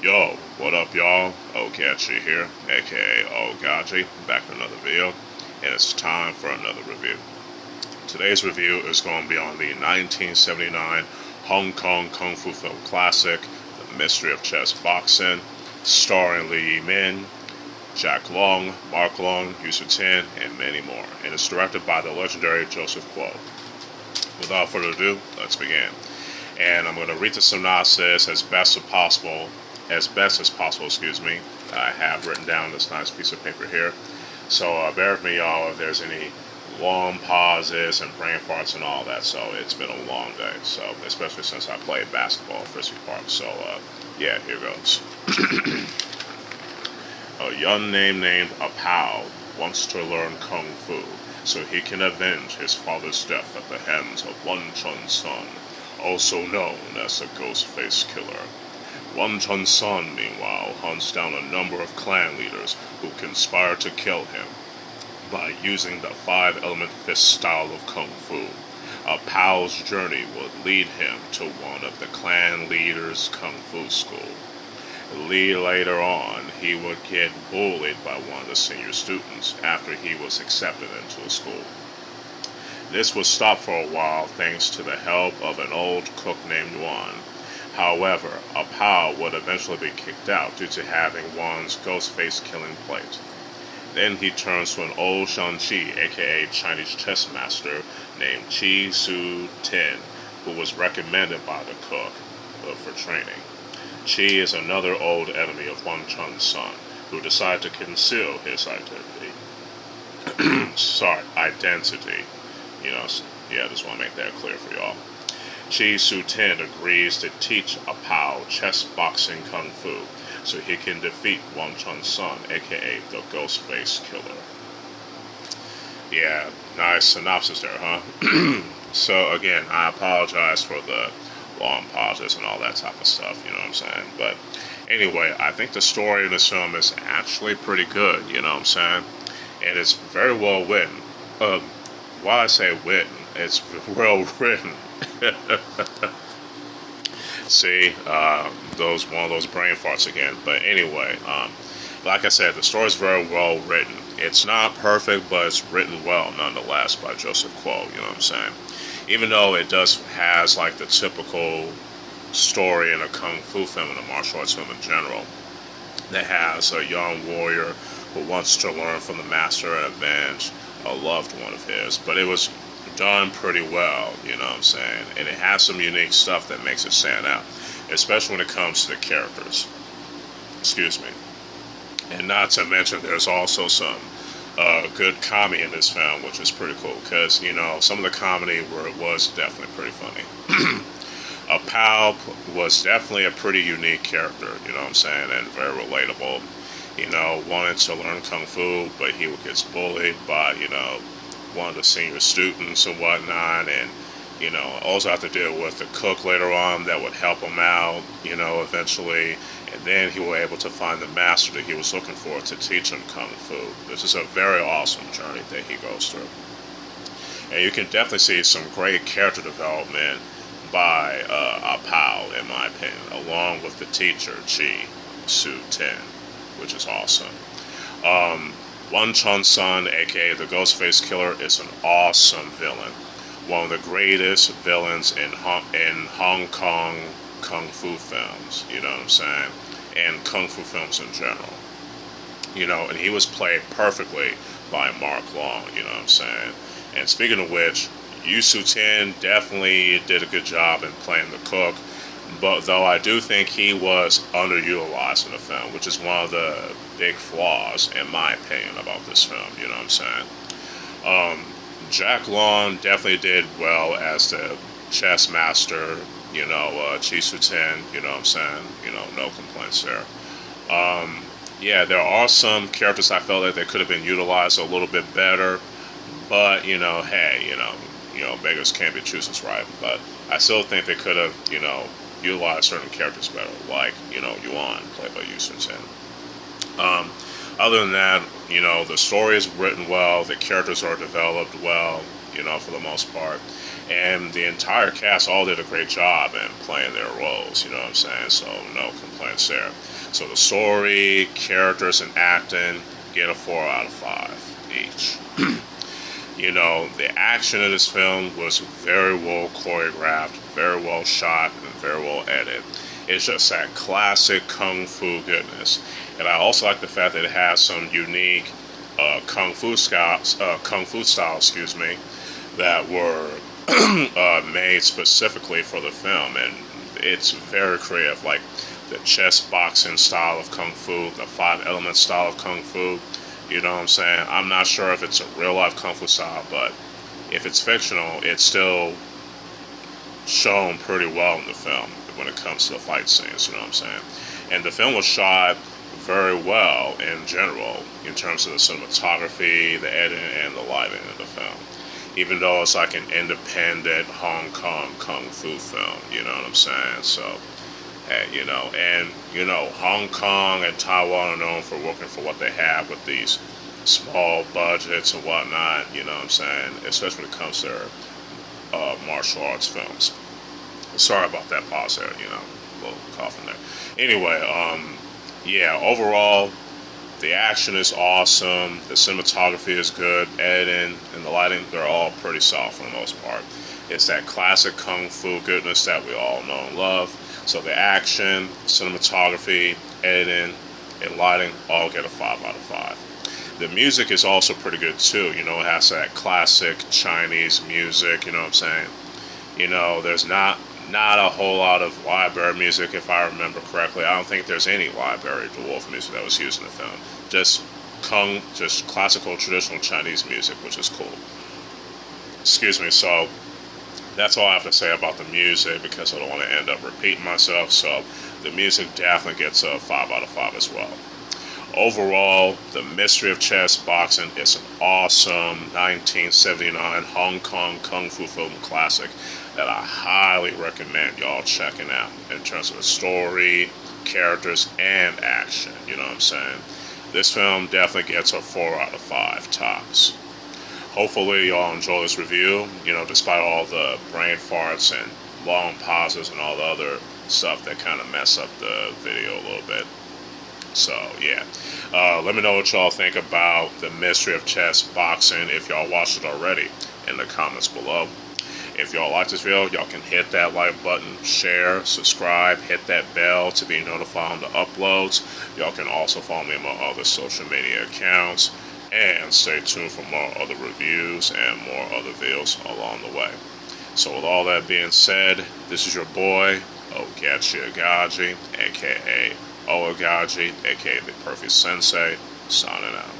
Yo, what up y'all? Ogechi here, aka Oaghaji, back with another video, and it's time for another review. Today's review is going to be on the 1979 Hong Kong Kung Fu film classic, The Mystery of Chess Boxing, starring Li Min, Jack Long, Mark Long, Yusu Tin, and many more, and it's directed by the legendary Joseph Kuo. Without further ado, let's begin. And I'm going to read the synopsis as best as possible, I have written down this nice piece of paper here. So bear with me, y'all, if there's any long pauses and brain farts and all that. So it's been a long day, so especially since I played basketball at Frisbee Park. So yeah, here goes. A young named Apao wants to learn Kung Fu so he can avenge his father's death at the hands of Wang Chun's son, also known as the Ghost-Faced Killer. Wang Chun's son, meanwhile, hunts down a number of clan leaders who conspire to kill him by using the five-element fist style of Kung Fu. Apao's journey would lead him to one of the clan leaders' Kung Fu school. Later on, he would get bullied by one of the senior students after he was accepted into a school. This would stop for a while thanks to the help of an old cook named Yuen. However, Apao would eventually be kicked out due to having Wang's ghost-face killing plate. Then he turns to an old Chi-Sheng, aka Chinese chess master, named Chi-Sheng, who was recommended by the cook for training. Chi is another old enemy of Wang Chun's son, who decided to conceal his identity. Identity. Just want to make that clear for y'all. Chi-Sheng agrees to teach Apao chess, boxing, kung fu, so he can defeat Wang Chun's son, aka the Ghost-Faced Killer. Yeah, nice synopsis there, huh? So again, I apologize for the long pauses and all that type of stuff, you know what I'm saying? But anyway, I think the story in this film is actually pretty good, you know what I'm saying? And it's very well written. Why I say written, it's well written. See, one of those brain farts again. But anyway, like I said, the story is very well written. It's not perfect, but it's written well nonetheless by Joseph Kuo, you know what I'm saying? Even though it has like the typical story in a kung fu film and a martial arts film in general, that has a young warrior who wants to learn from the master and avenge a loved one of his. But it was done pretty well, you know what I'm saying? And it has some unique stuff that makes it stand out, especially when it comes to the characters. Excuse me. And not to mention, there's also some good comedy in this film, which is pretty cool, because, some of the comedy was definitely pretty funny. Apao was definitely a pretty unique character, you know what I'm saying, and very relatable. Wanted to learn Kung Fu, but he gets bullied by, one of the senior students and whatnot, and, also have to deal with the cook later on that would help him out, eventually. And then he was able to find the master that he was looking for to teach him Kung Fu. This is a very awesome journey that he goes through. And you can definitely see some great character development by Apao, in my opinion, along with the teacher, Chi-Sheng, which is awesome. Wang Chun's son, aka the Ghost-Faced Killer, is an awesome villain. One of the greatest villains in Hong Kong Kung Fu films, you know what I'm saying? And Kung Fu films in general. And he was played perfectly by Mark Long, you know what I'm saying? And speaking of which, Yusu Tin definitely did a good job in playing the cook, but though I do think he was underutilized in the film, which is one of the big flaws, in my opinion, about this film, you know what I'm saying? Jack Long definitely did well as the chess master, Chi-Sheng, you know what I'm saying? No complaints there. There are some characters I felt that they could have been utilized a little bit better, but, hey, beggars can't be choosers, right? But I still think they could have, utilized certain characters better, like, Yuan, played by Yung-Sheng. Other than that, the story is written well, the characters are developed well, for the most part. And the entire cast all did a great job in playing their roles, you know what I'm saying? So no complaints there. So the story, characters, and acting get a 4 out of 5 each. The action of this film was very well choreographed, very well shot, and very well edited. It's just that classic kung fu goodness. And I also like the fact that it has some unique kung fu styles, that were made specifically for the film, and it's very creative. Like the chess boxing style of kung fu, the 5-element style of kung fu. You know what I'm saying? I'm not sure if it's a real life kung fu style, but if it's fictional, it's still shown pretty well in the film when it comes to the fight scenes. You know what I'm saying? And the film was shot very well in general in terms of the cinematography, the editing, and the lighting of the film. Even though it's like an independent Hong Kong kung fu film, you know what I'm saying? So, hey, Hong Kong and Taiwan are known for working for what they have with these small budgets and whatnot, you know what I'm saying? Especially when it comes to their martial arts films. Sorry about that pause there, a little coughing there. Anyway, overall, the action is awesome, the cinematography is good, editing and the lighting, they're all pretty solid for the most part. It's that classic kung fu goodness that we all know and love. So the action, cinematography, editing, and lighting all get a 5 out of 5. The music is also pretty good too. It has that classic Chinese music, you know what I'm saying? There's not a whole lot of library music, if I remember correctly. I don't think there's any library dwarf music that was used in the film. Just classical, traditional Chinese music, which is cool. Excuse me, so that's all I have to say about the music because I don't want to end up repeating myself. So the music definitely gets a 5 out of 5 as well. Overall, The Mystery of Chess Boxing is an awesome 1979 Hong Kong Kung Fu film classic that I highly recommend y'all checking out in terms of the story, characters, and action. You know what I'm saying? This film definitely gets a 4 out of 5 tops. Hopefully y'all enjoy this review, despite all the brain farts and long pauses and all the other stuff that kind of mess up the video a little bit. So, yeah. Let me know what y'all think about The Mystery of Chess Boxing if y'all watched it already in the comments below. If y'all like this video, y'all can hit that like button, share, subscribe, hit that bell to be notified on the uploads. Y'all can also follow me on my other social media accounts. And stay tuned for more other reviews and more other videos along the way. So with all that being said, this is your boy, Ogechi Aghaji, aka Oaghaji, aka the Perfect Sensei, signing out.